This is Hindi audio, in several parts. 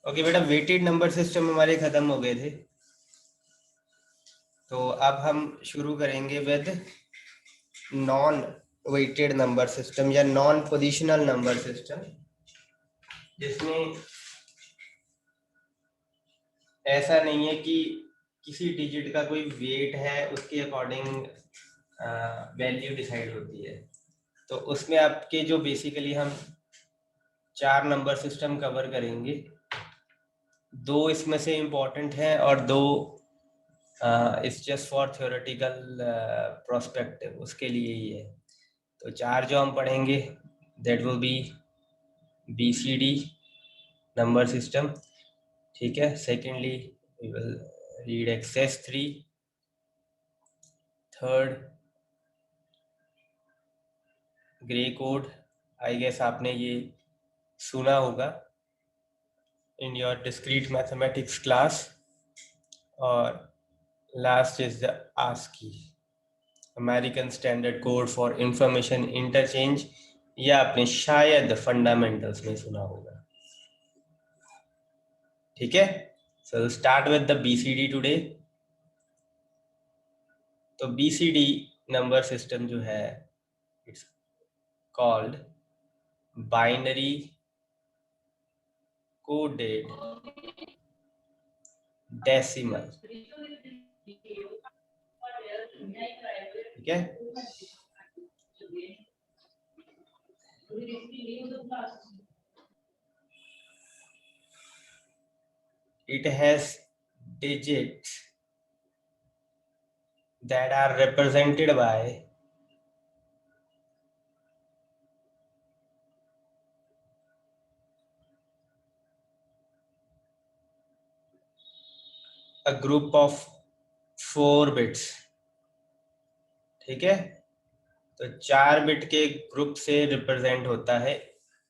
ओके बेटा, वेटेड नंबर सिस्टम हमारे खत्म हो गए थे, तो अब हम शुरू करेंगे with non weighted number system या नॉन पोजिशनल नंबर सिस्टम, जिसमें ऐसा नहीं है कि किसी डिजिट का कोई वेट है उसके अकॉर्डिंग वैल्यू डिसाइड होती है। तो उसमें आपके जो बेसिकली हम 4 नंबर सिस्टम कवर करेंगे, 2 इसमें से इम्पोर्टेंट हैं और 2 it's just for theoretical prospective, उसके लिए ही है। तो 4 जो हम पढ़ेंगे that will be BCD number system, ठीक है। Secondly we will read excess 3, third gray code, I guess आपने ये सुना होगा in your discrete mathematics class, और last is the ASCII, American standard code for information interchange, या आपने शायद फंडामेंटल्स में सुना होगा, ठीक है। So start with the BCD today. तो BCD नंबर सिस्टम जो है it's called binary coded decimal, ठीक है। It has digits that are represented by a group of 4 bits, ठीक है। तो 4 बिट के ग्रुप से रिप्रेजेंट होता है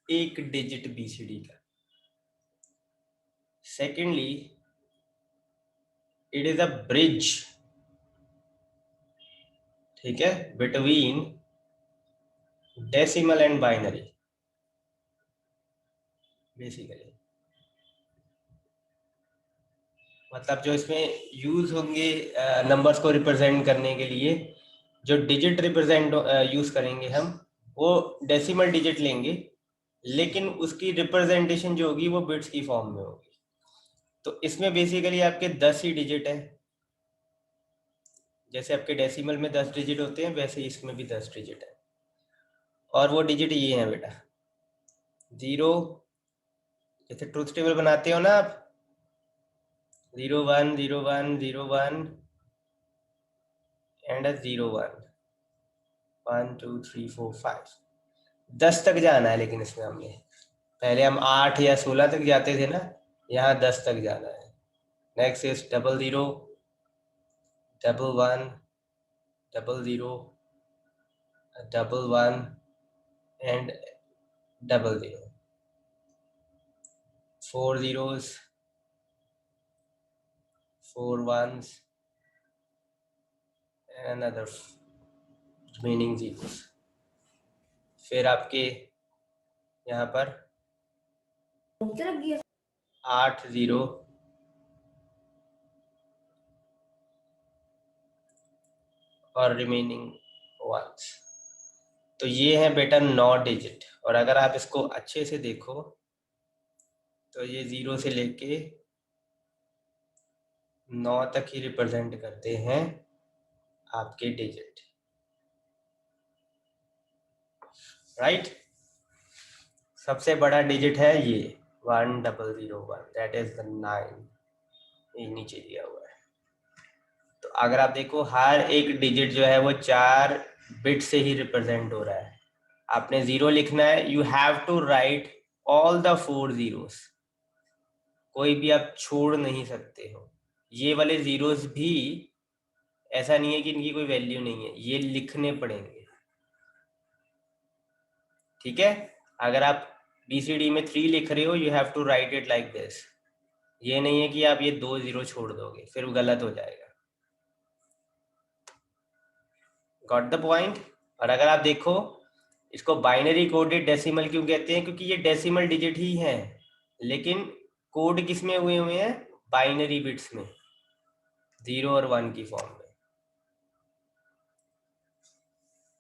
एक डिजिट BCD का। Secondly it is a bridge, ठीक है, between decimal and binary, basically मतलब जो इसमें यूज होंगे नंबर्स को रिप्रेजेंट करने के लिए, जो डिजिट रिप्रेजेंट यूज करेंगे हम, वो डेसिमल डिजिट लेंगे, लेकिन उसकी रिप्रेजेंटेशन जो होगी वो बिट्स की फॉर्म में होगी। तो इसमें बेसिकली आपके 10 ही डिजिट है, जैसे आपके डेसिमल में 10 डिजिट होते हैं वैसे इसमें भी 10 डिजिट है, और वो डिजिट ये हैं बेटा, 0, जैसे ट्रूथ टेबल बनाते हो ना आप, 0 1 0 1 0 1 एंड 0 1 1 2 3 4 5, 10 तक जाना है, लेकिन इसमें हमने पहले हम 8 या 16 तक जाते थे ना, यहाँ 10 तक जाना है। Next is 0 0 1 1 0 0 1 1 and 0 0, 4 zeros, 4 ones and another remaining zeros। फिर आपके यहाँ पर 8 0 और रिमेनिंग वंस। तो ये है बेटा 9 डिजिट, और अगर आप इसको अच्छे से देखो तो ये 0 से लेके 9 तक ही रिप्रेजेंट करते हैं आपके डिजिट, राइट। सबसे बड़ा डिजिट है ये 1001, दैट इज द 9, ये नीचे दिया हुआ है। तो अगर आप देखो हर एक डिजिट जो है वो 4 बिट से ही रिप्रेजेंट हो रहा है। आपने 0 लिखना है, you have to write all the 4 zeros, कोई भी आप छोड़ नहीं सकते हो। ये वाले जीरोस भी ऐसा नहीं है कि इनकी कोई वैल्यू नहीं है, ये लिखने पड़ेंगे, ठीक है। अगर आप BCD में 3 लिख रहे हो, you have to write it like this, ये नहीं है कि आप ये 2 0 छोड़ दोगे, फिर गलत हो जाएगा। Got the point. और अगर आप देखो, इसको बाइनरी कोडेड डेसिमल क्यों कहते हैं, क्योंकि ये डेसिमल डिजिट ही हैं, लेकिन कोड किस में हुए हैं? बाइनरी बिट्स में, 0 और 1 की फॉर्म में।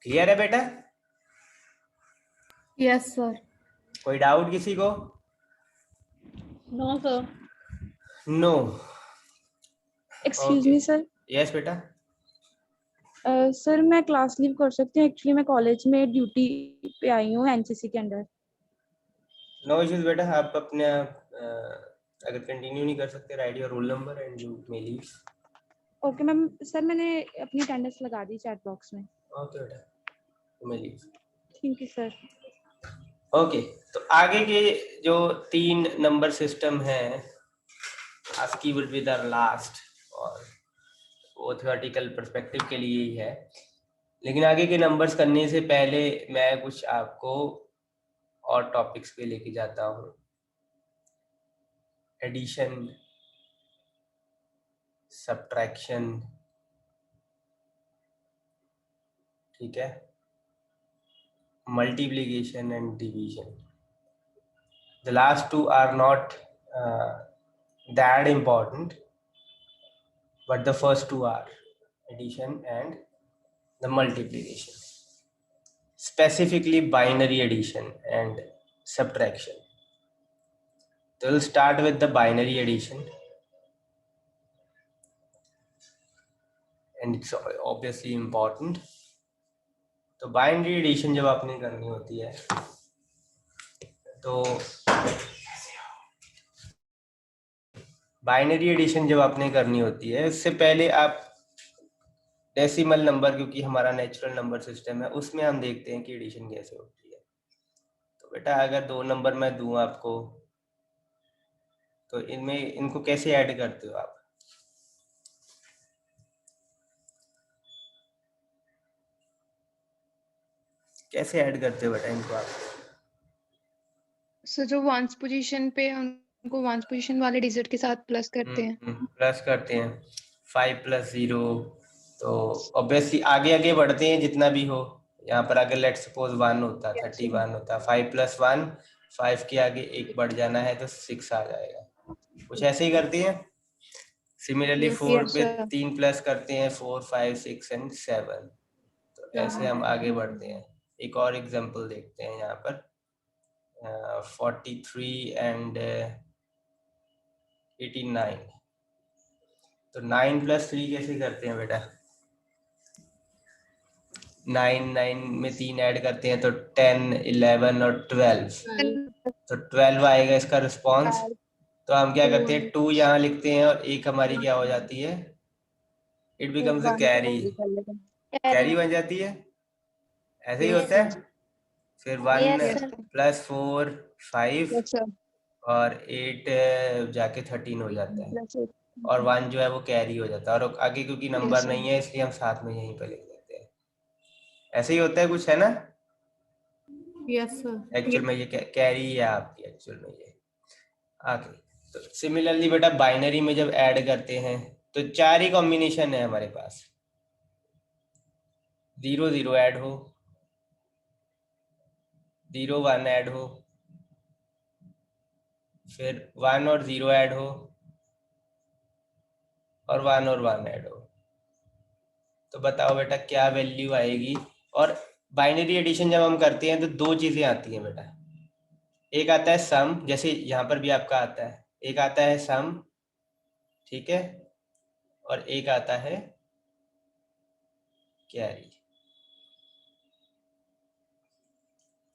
क्लियर है बेटा? Yes sir. कोई डाउट किसी को? No sir. No. Excuse me sir. Yes बेटा। सर मैं क्लास लीव कर सकती हूँ? एक्चुअली मैं कॉलेज में ड्यूटी पे आई हूँ एनसीसी के अंडर। नो इश्यूज बेटा, आप अपने अगर कंटिन्यू नहीं कर सकते, right your roll number and you may leave. Okay ma'am. Sir मैंने अपनी अटेंडेंस लगा दी चैट बॉक्स में। ओके बेटा, you may leave. Thank you sir. Okay, तो आगे के जो 3 नंबर सिस्टम है, ASCII will be the last, और वो थ्योरेटिकल पर्सपेक्टिव के लिए ही है। लेकिन आगे के नंबर्स करने से पहले मैं कुछ आपको और टॉपिक्स पे लेके जाता हूँ। एडिशन, सब्ट्रैक्शन, ठीक है, multiplication and division. The last two are not that important, but the first two are addition and the multiplication, specifically binary addition and subtraction. So we'll start with the binary addition, and it's obviously important. तो बाइनरी एडिशन जब आपने करनी होती है तो बाइनरी एडिशन जब आपने करनी होती है, उससे पहले आप डेसिमल नंबर, क्योंकि हमारा नेचुरल नंबर सिस्टम है, उसमें हम देखते हैं कि एडिशन कैसे होती है। तो बेटा अगर 2 नंबर मैं दूं आपको, तो इनमें इनको कैसे ऐड करते हो आप? कैसे ऐड करते हो बेटा इनको आप? सो जो वंस पोजीशन पे है उनको वंस पोजीशन वाले डिजिट के साथ प्लस करते हैं। प्लस करते हैं। 5 + 0, तो ऑब्वियसली आगे आगे बढ़ते हैं जितना भी हो। यहाँ पर अगर लेट्स सपोज 1 होता, 31 होता, 5 + 1, 5 के आगे 1 बढ़ जाना है तो 6 आ जाएगा। कुछ ऐसे ही करते हैं। सिमिलरली 4 पे 3 प्लस करते हैं, 4, 5, 6 एंड 7। तो ऐसे हम आगे बढ़ते हैं। एक और एग्जांपल देखते हैं यहाँ पर, 43 एंड 89। तो 9 + 3 कैसे करते हैं बेटा? 9 में 3 ऐड करते हैं तो 10, 11 और 12। तो 12 आएगा इसका रिस्पॉन्स। तो हम क्या करते हैं, 2 यहाँ लिखते हैं और एक हमारी क्या हो जाती है, it becomes a carry. Carry बन जाती है, ऐसे ही होता है। फिर 1 + 4 5 और 8 जाके 13 हो जाता है, और 1 जो है वो कैरी हो जाता है, और आगे क्योंकि नंबर नहीं है इसलिए हम साथ में यहीं पे लिख देते हैं। ऐसे ही होता है कुछ, है ना? Yes sir. एक्चुअल में ये कैरी है आपकी, एक्चुअल में ये आगे। तो सिमिलरली बेटा बाइनरी में जब ऐड करते हैं तो 4 ही कॉम्बिनेशन है हमारे पास। 0 0 ऐड हो, 0 1 ऐड हो, फिर 1 और 0 ऐड हो, और 1 और 1 ऐड हो। तो बताओ बेटा क्या वैल्यू आएगी? और बाइनरी एडिशन जब हम करते हैं तो 2 चीजें आती हैं बेटा। एक आता है सम, जैसे यहाँ पर भी आपका आता है, एक आता है सम, ठीक है, और एक आता है कैरी,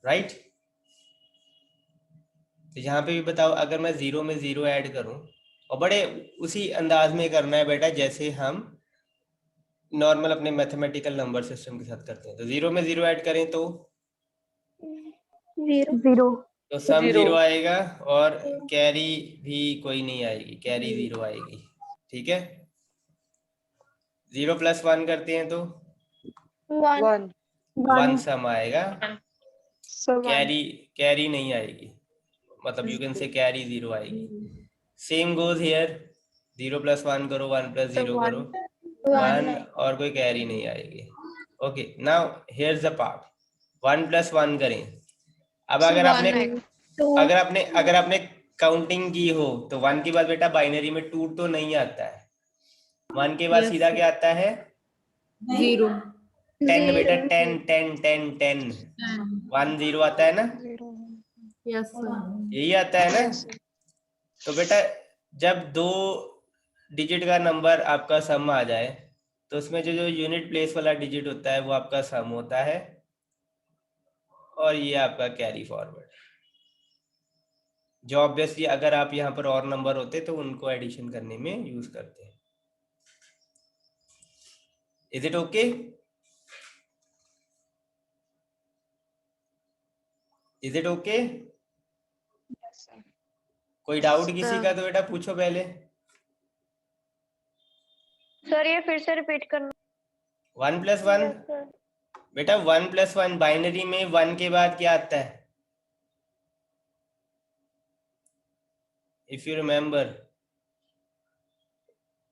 राइट? तो यहाँ पे भी बताओ, अगर मैं 0 में 0 ऐड करूं, और बड़े उसी अंदाज में करना है बेटा जैसे हम नॉर्मल अपने मैथमेटिकल नंबर सिस्टम के साथ करते हैं। तो 0 में 0 ऐड करें तो 0 तो सम 0 आएगा, और कैरी भी कोई नहीं आएगी, कैरी 0 आएगी, ठीक है। 0 + 1 करते हैं तो 1 सम आएगा, कैरी नहीं आएगी, मतलब यू कैन से कैरी 0 आएगी। सेम गोज हियर, 0 + 1 करो, 1 + 0 करो, 1, और कोई कैरी नहीं आएगी। Okay, now here's the part, 1 + 1 करें। अब अगर आपने काउंटिंग की हो तो 1 के बाद बेटा बाइनरी में 2 तो नहीं आता है, 1 के बाद Yes, सीधा sir. क्या आता है? 0. 10 बेटा, 10 0 10 10 10 1 0 आता है ना, 0 Yes, sir. यही आता है ना। yes sir. तो बेटा जब 2 डिजिट का नंबर आपका सम आ जाए तो उसमें जो जो यूनिट प्लेस वाला डिजिट होता है वो आपका सम होता है, और ये आपका कैरी फॉरवर्ड, जो ऑब्वियसली अगर आप यहाँ पर और नंबर होते तो उनको एडिशन करने में यूज करते हैं। Is it okay? Is it okay? Yes, sir. कोई डाउट किसी सर का तो बेटा पूछो पहले। सर ये फिर से रिपीट करना। 1 + 1 यस सर। बेटा 1 + 1 बाइनरी में 1 के बाद क्या आता है? इफ यू रिमेम्बर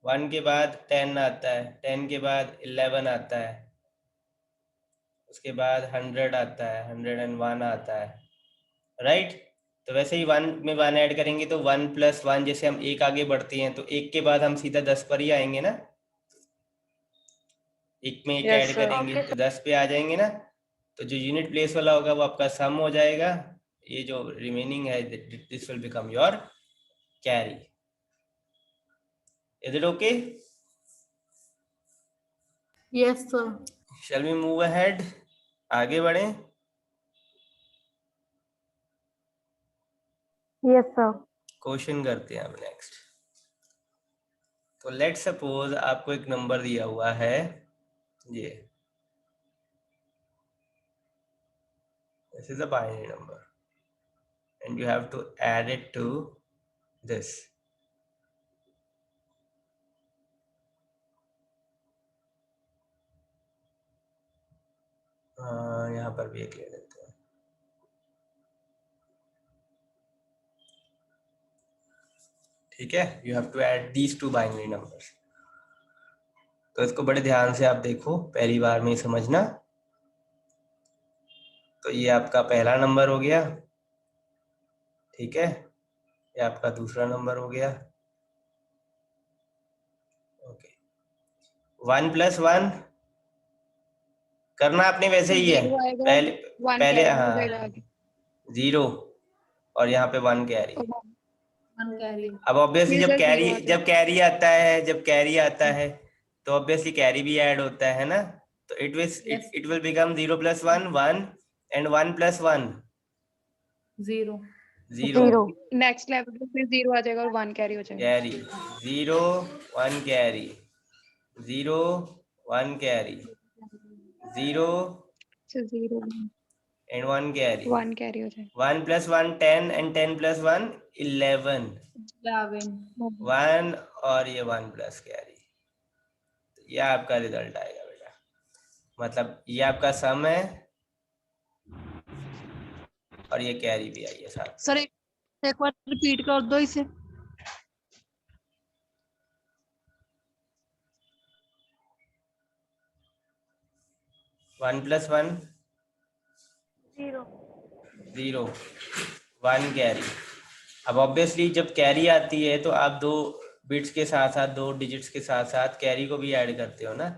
1 के बाद 10 आता है, 10 के बाद 11 आता है, उसके बाद 100 आता है, 101 आता है, राइट। तो वैसे ही 1 में 1 ऐड करेंगे तो 1 + 1, जैसे हम एक आगे बढ़ते हैं तो एक के बाद हम सीधा 10 पर ही आएंगे ना, एक में एक Yes, ऐड sir. करेंगे Okay, तो 10 पे आ जाएंगे ना। तो जो यूनिट प्लेस वाला होगा वो आपका सम हो जाएगा, ये जो रिमेनिंग है this will become your carry. Is it okay? Yes, sir. Shall we move ahead, आगे बढ़ें। Yes, sir. क्वेश्चन करते हैं अब नेक्स्ट। तो लेट सपोज आपको एक नंबर दिया हुआ है ये, this is a binary number and you have to add it to this. यहाँ पर भी एक ले लेते हैं। ठीक है, you have to add these two binary numbers. तो इसको बड़े ध्यान से आप देखो, पहली बार में ही समझना। तो ये आपका पहला नंबर हो गया, ठीक है, ये आपका दूसरा नंबर हो गया। ओके, 1 + 1 करना आपने वैसे ही है, 0 आएगा, पहले 1 पहले कैरी हो हाँ जाएगा आगे। 0 और यहाँ पे 1 कैरी। और 1 carry. अब ऑब्वियसली result 0 आ जाएगा। जब कैरी आता है तो ऑब्वियसली कैरी भी ऐड होता है ना, तो Yes. It will become 0 + 1 1 and 1 + 1 0. 0 next level पे फिर 0 आ जाएगा और 1 कैरी हो जाएगा। Carry, 0 1 carry, 0 1 carry, 0 So 0 and 1 carry, 1 carry हो जाएगा। 1 + 1 10 एंड 10 + 1 11, 11. 1 और ये 1 प्लस कैरी, ये आपका रिजल्ट आएगा बेटा। मतलब ये आपका सम है और ये कैरी भी आई है साथ। सर एक बार रिपीट कर दो इसे। 1 + 1 0. 0 1 कैरी। अब ऑब्वियसली जब कैरी आती है तो आप 2 बिट्स के साथ साथ 2 डिजिट्स के साथ साथ कैरी को भी ऐड करते हो ना।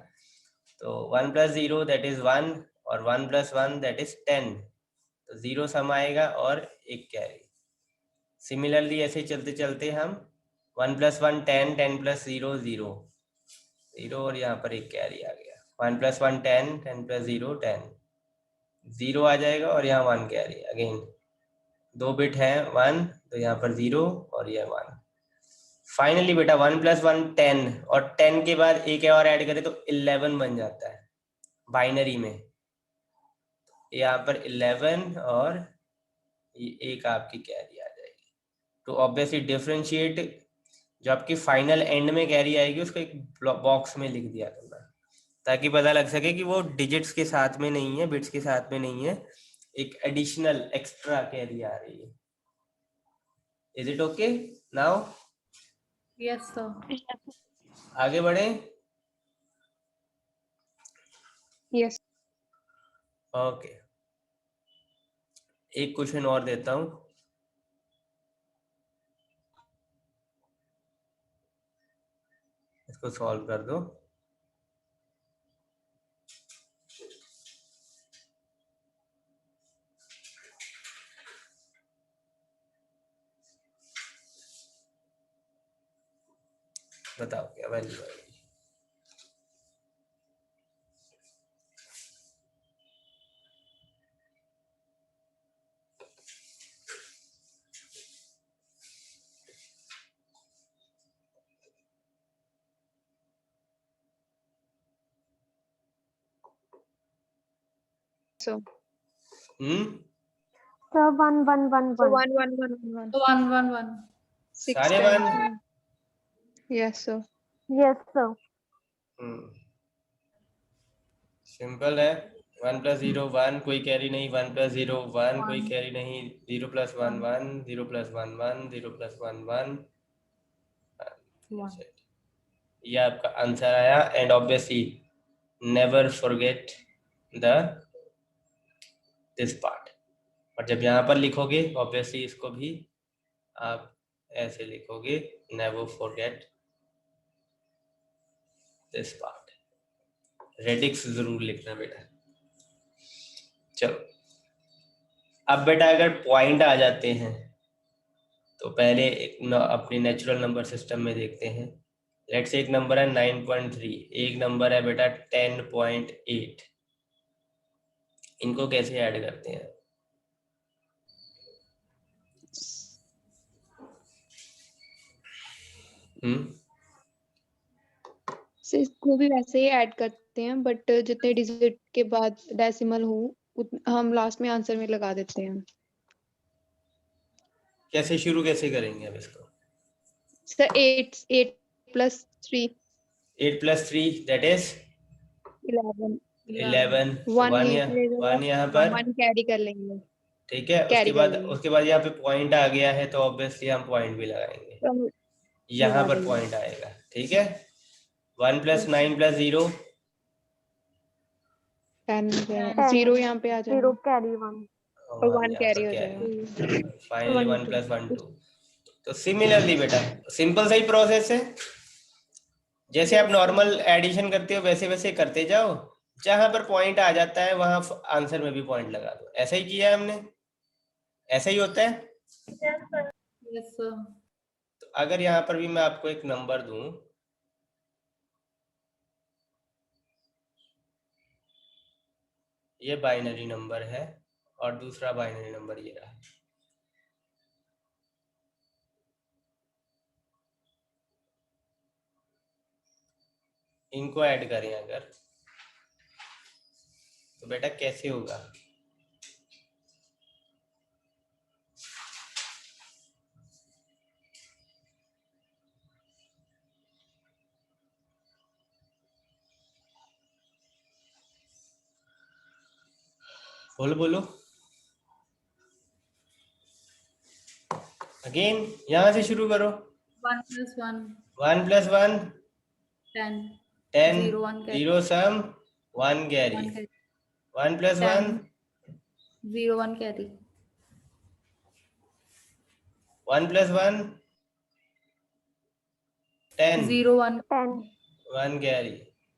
तो 1 + 0 दैट इज 1 और 1 + 1 दैट इज 10, तो 0 सम आएगा और एक कैरी। सिमिलरली ऐसे चलते चलते हम 1 + 1 10, 10 + 0 0 0 और यहाँ पर एक कैरी आ गया। 1 + 1 10, 10 + 0 10, 0 आ जाएगा और यहाँ 1 कैरी। अगेन 2 बिट है 1, तो यहाँ पर 0 और यह 1। फाइनली बेटा 1 + 1 10 और 10 के बाद एक और ऐड करें तो 11 बन जाता है बाइनरी में। यहाँ पर 11 और ये एक आपकी कैरी आ जाएगी। तो ऑब्वियसली डिफरेंशिएट जो आपकी फाइनल एंड में कैरी आएगी उसको एक बॉक्स में लिख दिया करना, ताकि पता लग सके कि वो डिजिट्स के साथ में नहीं है, बिट्स के साथ में नहीं है, एक एडिशनल एक्स्ट्रा कैरी आ रही है। Is it okay now? Yes, sir. आगे बढ़े। यस ओके, एक क्वेश्चन और देता हूं। इसको सॉल्व कर दो। बताओ क्या वैल्यू आएगी। So Sir, 1 1 1 so 1. 1 1 1 1 So 1 1 1. 6 सारे times. 1? Yes sir. Yes, sir. Simple है। 1 + 0 1, कोई कैरी नहीं। 1 + 0 1, कोई कैरी नहीं। 0 + 1 1, 0 + 1 1, 0 + 1 1। ये आपका आंसर आया। And obviously never forget this part. और जब यहाँ पर लिखोगे ऑब्वियसली इसको भी आप ऐसे लिखोगे, never forget this part. Radix जरूर लिखना बेटा। चलो अब बेटा अगर पॉइंट आ जाते हैं तो पहले अपने नेचुरल नंबर सिस्टम में देखते हैं। लेट्स से एक नंबर है 9.3, एक नंबर है बेटा 10.8। इनको कैसे ऐड करते हैं? से इसको भी वैसे ही ऐड करते हैं, बट जितने डिजिट के बाद डेसिमल हो हम लास्ट में आंसर में लगा देते हैं। कैसे शुरू कैसे करेंगे अब इसको? Sir 8 + 3 8 + 3 that is 11 11। 1 यहाँ पर 1 कैरी कर लेंगे। ठीक है। कैरी कर लेंगे। उसके बाद यहाँ पे पॉइंट आ गया है तो ऑब्वियसली हम पॉइंट भी लगाएंगे। तो हम यहाँ लगा पर देंगे। पॉइंट आएगा। ठीक है। 1 + 9 + 0 10 10. 0 यहाँ पे आ 0 जाएगा carry 1. और 1 कैरी हो जाएगा। फाइनली 1 1 + 1 2। तो सिमिलरली बेटा सिंपल सा ही प्रोसेस है। जैसे आप नॉर्मल एडिशन करते हो वैसे वैसे करते जाओ। जहां पर पॉइंट आ जाता है वहां आंसर में भी पॉइंट लगा दो। ऐसा ही किया है हमने। ऐसा ही होता है। Yes, sir. तो अगर यहाँ पर भी मैं आपको एक नंबर दूं, ये बाइनरी नंबर है और दूसरा बाइनरी नंबर ये रहा। इनको ऐड करें अगर तो बेटा कैसे होगा? बोलो अगेन यहाँ से शुरू करो। 1 + 1 1 + 1 10. 10, 0 1 carry. 0 sum 1 carry। 1 carry. 1 + 1 0 1 carry. 1 + 1 10, 0 1 10. 1 carry।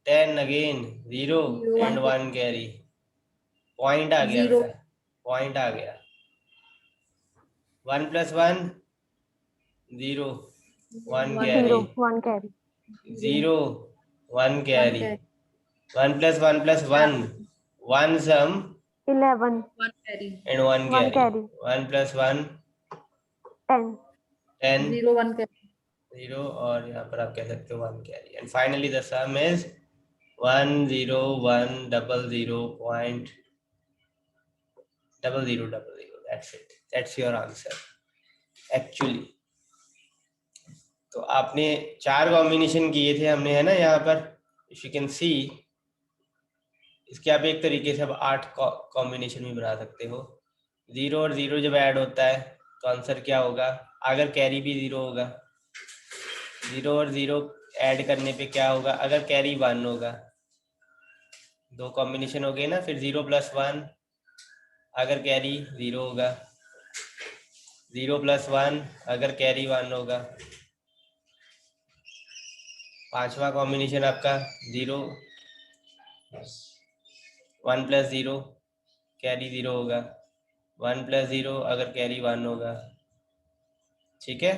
10 again 0 and 1 carry। Point आ गया 0. बेटा, पॉइंट आ गया। 1 + 1 0 1 carry। 0 1 carry. 0 1 carry। carry. 1 + 1 + 1 1 sum 11 1 carry. and 1 1 carry। carry. 1 + 1 10. 10 0 1 carry. 0 और यहाँ पर आप कह सकते हो 1 carry. And finally the some is 1 0 1 0 0 point 0 0 0 0। That's it, that's your answer actually. तो आपने 4 कॉम्बिनेशन किए थे हमने, है ना? यहाँ पर इफ यू कैन सी, इसके आप एक तरीके से अब 8 कॉम्बिनेशन भी बना सकते हो। 0 और 0 जब ऐड होता है तो आंसर क्या होगा? अगर कैरी भी 0 होगा, 0 और 0 ऐड करने पे क्या होगा? अगर कैरी 1 होगा, 2 कॉम्बिनेशन हो गए ना। फिर 0 + 1 अगर कैरी 0 होगा, 0 + 1 अगर कैरी 1 होगा। पांचवा कॉम्बिनेशन आपका 0, 1 + 0 कैरी 0 होगा, 1 + 0 अगर कैरी 1 होगा, ठीक है।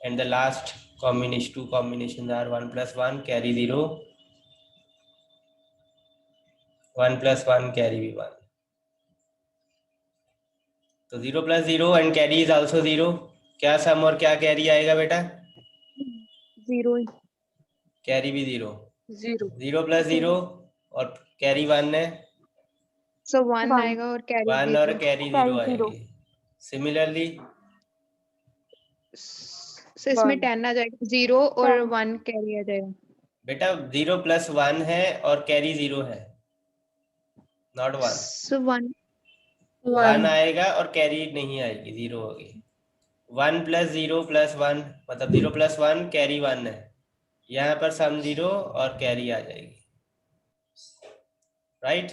And the last combination, 2 combinations are 1 + 1 carry 0, 1 + 1 carry भी 1। तो 0 + 0 एंड कैरी इज आल्सो 0। क्या सम और क्या कैरी आएगा बेटा? 0 कैरी भी 0। 0 0 + 0 और कैरी 1 है, सो 1 1 आएगा और कैरी 1 और 0। कैरी कैरी 0 0 आएगी। सिमिलरली सो इसमें 1 10 आ जाएगा, 0 और 10 1 कैरी आ जाएगा। बेटा 0 + 1 है और कैरी 0 है, नॉट 1। सो 1 1 आएगा और कैरी नहीं आएगी, 0 होगी। 1 + 0 + 1 मतलब 0 + 1 कैरी 1 है, यहाँ पर सम 0 और कैरी आ जाएगी, राइट।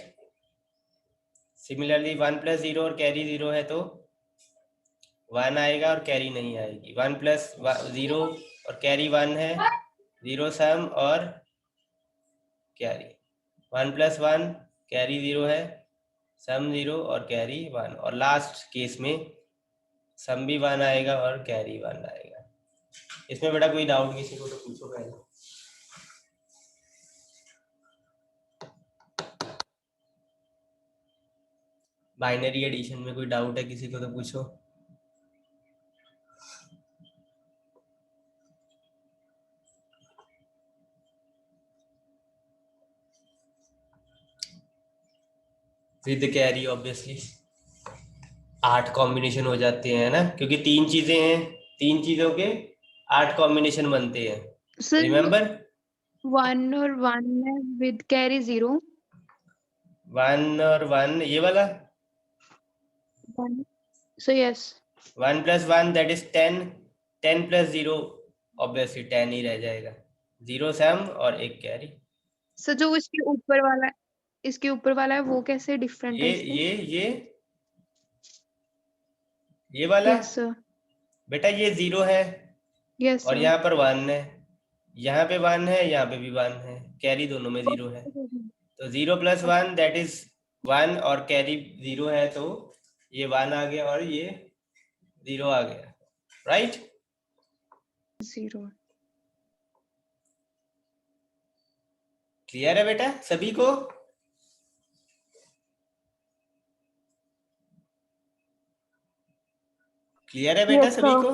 सिमिलरली 1 + 0 और कैरी 0 है तो 1 आएगा और कैरी नहीं आएगी। 1 + 0 और कैरी 1 है, 0 सम और कैरी। 1 + 1 कैरी 0 है, सम 0 और कैरी 1। और लास्ट केस में सम भी 1 आएगा और कैरी 1 आएगा। इसमें बेटा कोई डाउट किसी को तो पूछो पहले। बाइनरी एडिशन में कोई डाउट है किसी को तो पूछो। विद कैरी ऑब्वियसली 8 कॉम्बिनेशन हो जाते हैं ना, क्योंकि 3 चीजें हैं, 3 चीजों के 8 कॉम्बिनेशन बनते हैं, सर रिमेम्बर। 1 और 1 है विद कैरी 0। 1 और 1 ये वाला, 1 so yes 1 + 1 that is 10, 10 + 0 obviously 10 ही रह जाएगा, 0 सम और 1 कैरी। सर जो इसके ऊपर वाला, इसके ऊपर वाला है वो कैसे डिफरेंट है ये इससे? ये वाला यस सर, बेटा ये 0 है यस और सर। यहाँ पर 1 है, यहाँ पे 1 है, यहाँ पे भी 1 है, कैरी दोनों में 0 है। तो 0 + 1 दैट इज 1 और कैरी 0 है, तो ये 1 आ गया और ये 0 आ गया, राइट। 0 क्लियर है बेटा सभी को? क्लियर है बेटा Yes, सभी sir. को?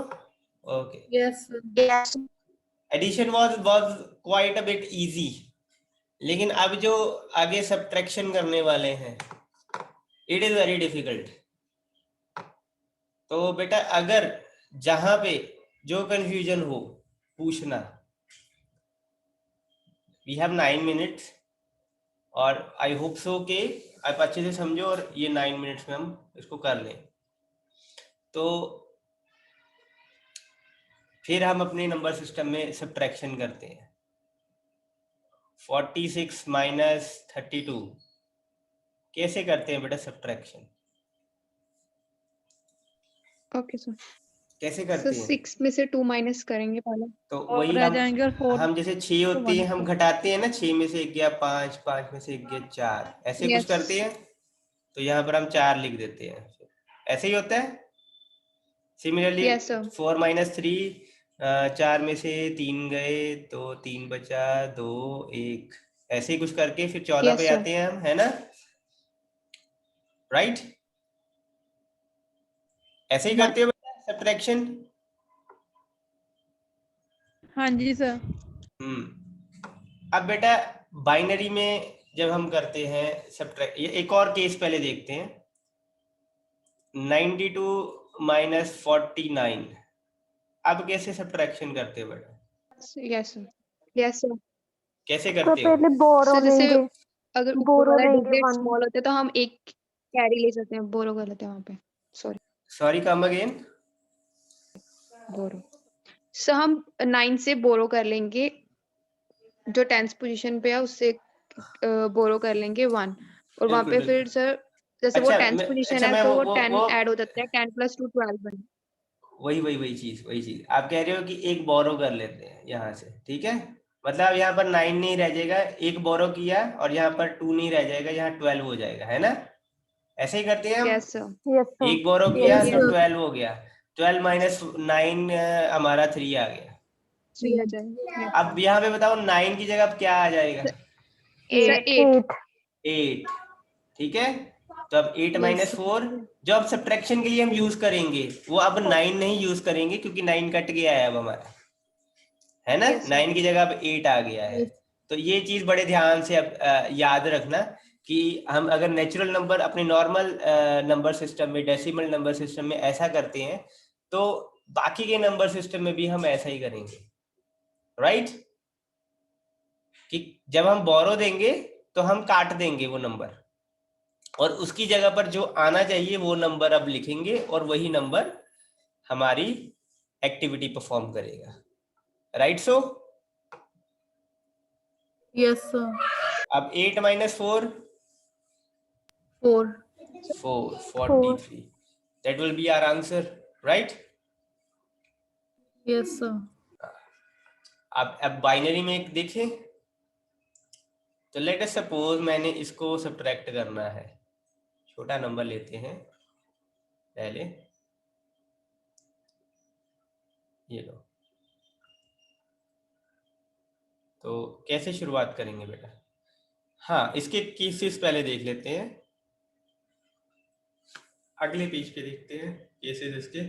Okay. Yes, sir. Yes addition was quite a bit easy, लेकिन अब जो आगे सब्ट्रैक्शन करने वाले हैं इट इज वेरी डिफिकल्ट। तो बेटा अगर जहां पे जो कंफ्यूजन हो पूछना। वी हैव 9 मिनट्स और आई होप सो के आप अच्छे से समझो और ये 9 मिनट्स में हम इसको कर लें, तो फिर हम अपने नंबर सिस्टम में सब्ट्रैक्शन करते हैं। 46 - 32 कैसे करते हैं बेटा सब्ट्रैक्शन? Okay sir. कैसे सर करते हैं? 6 में से 2 माइनस करेंगे पहले। तो और वही रह जाएंगे और 4 हम जैसे 6 होती है 1 हम घटाते हैं ना, 6 में से 1 गया 5, 5 में से 1 गया 4, ऐसे कुछ यस करते हैं। तो यहाँ पर हम 4 लिख देते हैं, ऐसे ही होता है। सिमिलरली यस सर 4 - 3 4 में से 3 गए तो 3 बचा, 2 1, ऐसे ही कुछ करके फिर 14 पे यस सर आते हैं हम, है ना, राइट। ऐसे ही करते हो बेटा सब्ट्रैक्शन? हाँ जी सर। अब बेटा बाइनरी में जब हम करते हैं सब्ट्रैक्ट, एक और केस पहले देखते हैं। 92 - 49 अब कैसे सब्ट्रैक्शन करते हो बेटा? Yes sir yes sir. कैसे तो करते हो? पहले बोरो सर जैसे लेंगे, अगर ऊपर बोरो वाला लेंगे डिजिट 1. स्मॉल होता है तो हम एक कैरी ले सकते हैं। बोरो गलत है वहाँ पे, सॉरी सॉरी कम अगेन। बोरो। सर हम 9 से बोरो कर लेंगे, जो 10th पोजीशन पे है उससे बोरो कर लेंगे 1, और वहाँ बिल्कुल पे बिल्कुल। फिर सर जैसे वो 10th पोजीशन है मैं तो वो 10 ऐड हो जाता है, 10 + 2 12 बन। वही चीज आप कह रहे हो कि एक बोरो कर लेते हैं यहाँ से, ठीक है। मतलब अब यहाँ पर 9 नहीं रह जाएगा, एक बोरो किया और यहाँ पर 2 नहीं रह जाएगा, यहाँ 12 हो जाएगा, है ना? ऐसे ही करते हैं हम। Yes sir. Yes, sir. एक बोरो किया Yes, तो sir. 12 हो गया, 12 माइनस 9 हमारा 3 आ गया। 3 आ जाएगा। अब यहाँ पे बताओ 9 की जगह अब क्या आ जाएगा? सर 8। 8, ठीक है। तो अब 8 Yes, माइनस sir. 4 जो अब सब्ट्रैक्शन के लिए हम यूज करेंगे वो अब 9 नहीं यूज करेंगे क्योंकि 9 कट गया है अब हमारा, है ना? Yes, sir. 9 की जगह अब 8 आ गया है। Yes. तो ये चीज बड़े ध्यान से अब याद रखना कि हम अगर नेचुरल नंबर अपने नॉर्मल नंबर सिस्टम में, डेसिमल नंबर सिस्टम में ऐसा करते हैं तो बाकी के नंबर सिस्टम में भी हम ऐसा ही करेंगे, राइट? कि जब हम बोरो देंगे तो हम काट देंगे वो नंबर और उसकी जगह पर जो आना चाहिए वो नंबर अब लिखेंगे और वही नंबर हमारी एक्टिविटी परफॉर्म करेगा, राइट? सो Yes, sir. अब 8 minus 4 4. 43, that will be our answer, right? Yes, sir. अब बाइनरी में एक देखें तो लेट अस सपोज मैंने इसको सब्ट्रैक्ट करना है, छोटा नंबर लेते हैं पहले, ये लो। तो कैसे शुरुआत करेंगे बेटा? हाँ, इसके केसेस पहले देख लेते हैं, अगले पेज पे देखते हैं केसेस इसके।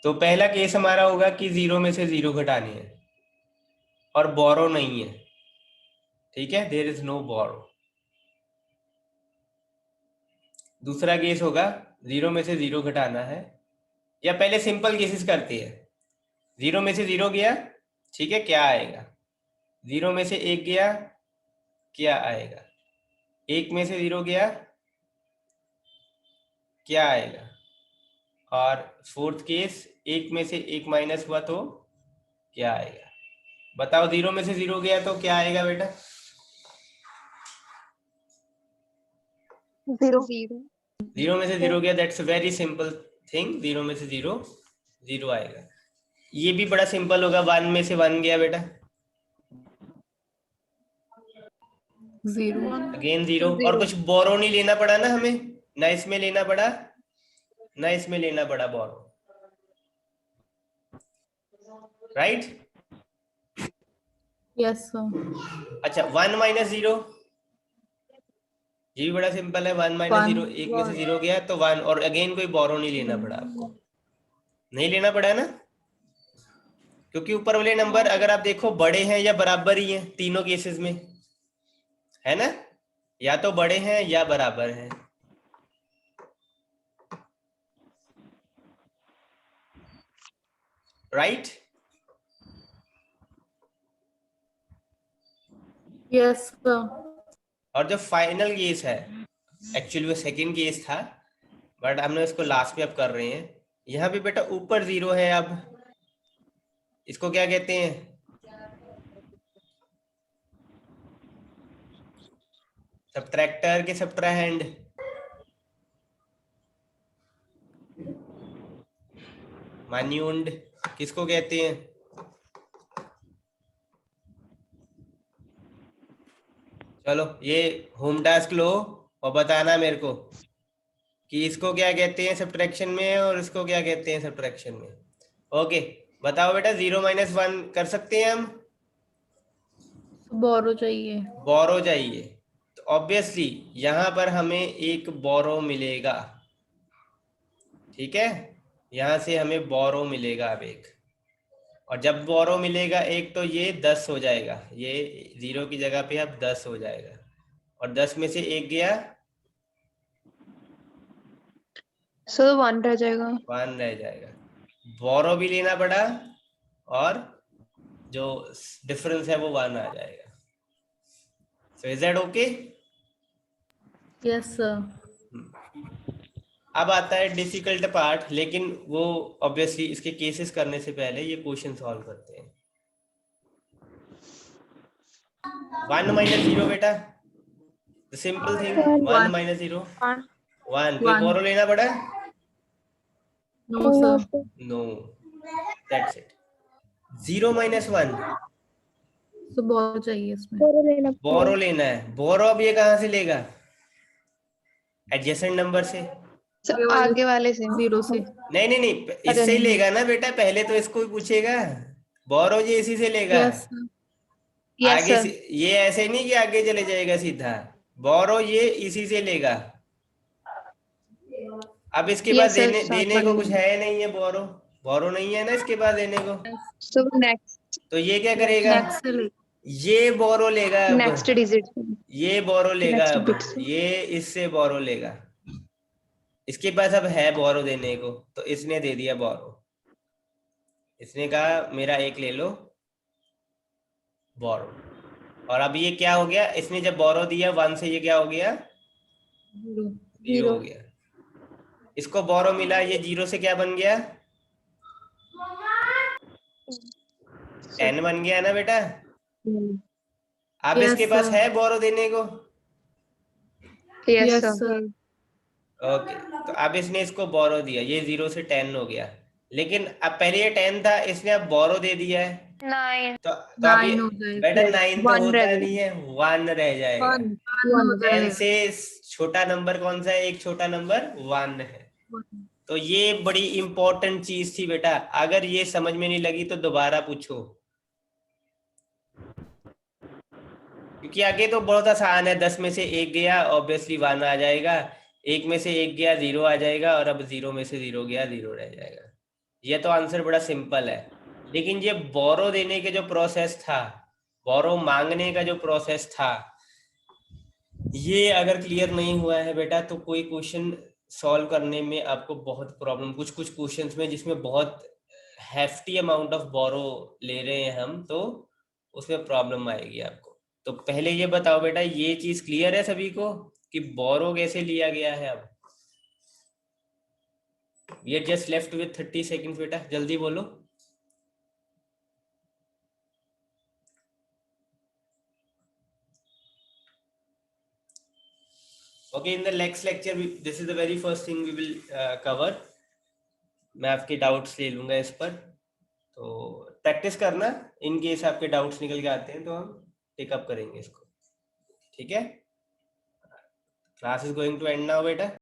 तो पहला केस हमारा होगा कि 0 में से 0 घटानी है और बोरो नहीं है, ठीक है, देयर इज नो बोरो। दूसरा केस होगा 0 में से 0 घटाना है, या पहले सिंपल केसेस करते हैं। 0 में से 0 गया, ठीक है, क्या आएगा? 0 में से 1 गया, क्या आएगा? 1 में से 0 गया, क्या आएगा? और फोर्थ केस 1 में से 1 माइनस हुआ तो क्या आएगा? बताओ, 0 में से 0 गया तो क्या आएगा बेटा? 0. 0 में से 0 गया, दैट्स वेरी सिंपल थिंग। 0 में से 0 0 आएगा। ये भी बड़ा सिंपल होगा, 1 में से 1 गया बेटा, 0. अगेन 0। और कुछ बोरो नहीं लेना पड़ा ना हमें, ना इसमें लेना पड़ा ना इसमें लेना पड़ा बोरो, राइट? Yes, sir. अच्छा, 1 माइनस 0, ये भी बड़ा सिंपल है। 1 माइनस 0, 1 में से 0 गया तो 1, और अगेन कोई बोरो नहीं लेना पड़ा आपको, नहीं लेना पड़ा ना, क्योंकि ऊपर वाले नंबर अगर आप देखो बड़े हैं या बराबर ही हैं तीनों केसेस में, है ना? या तो बड़े हैं या बराबर हैं। राइट? Yes, sir. और जो फाइनल केस है, एक्चुअली वो सेकंड केस था बट हमने इसको लास्ट में अब कर रहे हैं। यहाँ पे बेटा ऊपर 0 है, अब इसको क्या कहते हैं? सब्ट्रैक्टर के सब्ट्राहैंड, मान्यूंड किसको कहते हैं? चलो ये होम टास्क लो और बताना मेरे को कि इसको क्या कहते हैं सब्ट्रैक्शन में और इसको क्या कहते हैं सब्ट्रैक्शन में। ओके, बताओ बेटा, 0 माइनस 1 कर सकते हैं हम? बोरो चाहिए। बोरो चाहिए, तो ऑब्वियसली यहाँ पर हमें एक बोरो मिलेगा, ठीक है, यहाँ से हमें बोरो मिलेगा अब एक, और जब बोरो मिलेगा एक तो ये 10 हो जाएगा, ये 0 की जगह पे अब 10 हो जाएगा, और 10 में से 1 गया, सो 1 रह जाएगा। 1 रह जाएगा। बोरो भी लेना पड़ा और जो डिफरेंस है वो 1 आ जाएगा। So is that okay? Yes, sir. अब आता है डिफिकल्ट पार्ट, लेकिन वो ऑब्वियसली इसके केसेस करने से पहले ये क्वेश्चन सॉल्व करते हैं। 1 माइनस 0 बेटा, सिंपल थिंग, 1 माइनस 0 1, कोई बोरो लेना पड़ा? No, sir. No, that's it. 0 minus 1 So borrow चाहिए इसमें. बोरो लेना है. बोरो अब ये कहाँ से लेगा? एडजेसेंट नंबर से. आगे वाले से Zero से. नहीं, इससे ही लेगा ना बेटा. पहले तो इसको ही पूछेगा. बोरो ये इसी से लेगा. Yes, sir. यस आगे सर. से ये ऐसे नहीं कि आगे चले जाएगा सीधा. बोरो ये इसी से लेगा. अब इसके बाद Yes, sir, देने साथ देने को वाले कुछ में. है नहीं है. बोरो नहीं है ना इसके बाद देने को. सो नेक्स्ट तो ये क्या करेगा? Next से ले. ये बोरो लेगा. अब नेक्स्ट डिजिट. ये बोरो लेगा. Next अब bit से. ये इससे बोरो लेगा. इसके पास अब है बोरो देने को, तो इसने दे दिया बोरो. इसने कहा मेरा एक ले लो बोरो. और अब ये क्या हो गया? इसने जब बोरो दिया 1 से, ये क्या हो गया? Zero. 0 हो गया. इसको बोरो मिला, ये 0 से क्या बन गया? 10 बन गया ना बेटा. अब Yes, इसके पास sir. है बोरो देने को. Yes Yes, sir. sir. Okay, तो अब इसने इसको बोरो दिया, ये 0 से 10 हो गया. लेकिन अब पहले ये 10 था, इसने अब बोरो दे दिया है. 9 तो अब ये 9 हो जाएगा. बेटा 9 तो One होता रह नहीं है, 1 रह जाएगा. 1 हो 10 जाएगा. से छोटा नंबर कौन सा है? एक छोटा नंबर 1 है. तो ये बड़ी इंपॉर्टेंट चीज थी बेटा. अगर ये समझ में नहीं लगी तो दोबारा पूछो, क्योंकि आगे तो बहुत आसान है. 10 में से 1 गया, ऑब्वियसली 1 आ जाएगा. 1 में से 1 गया, 0 आ जाएगा. और अब 0 में से 0 गया, 0 रह जाएगा. ये तो आंसर बड़ा सिंपल है. लेकिन ये बोरो देने के जो प्रोसेस था, बोरो मांगने का जो प्रोसेस था, ये अगर क्लियर नहीं हुआ है बेटा, तो कोई क्वेश्चन सॉल्व करने में आपको बहुत प्रॉब्लम. कुछ क्वेश्चंस में जिसमें बहुत हेफ्टी अमाउंट ऑफ बोरो ले रहे हैं हम, तो उसमें प्रॉब्लम आएगी आपको. तो पहले ये बताओ बेटा, ये चीज क्लियर है सभी को कि बोरो कैसे लिया गया है? अब we are just left with 30 seconds बेटा, जल्दी बोलो. Okay, in the next lecture, this is the very first thing we will cover. मैं आपके डाउट्स ले लूंगा इस पर, तो प्रैक्टिस करना. इन केस आपके डाउट्स निकल के आते हैं तो हम टेकअप करेंगे इसको. ठीक है? Class is going to end now बेटा.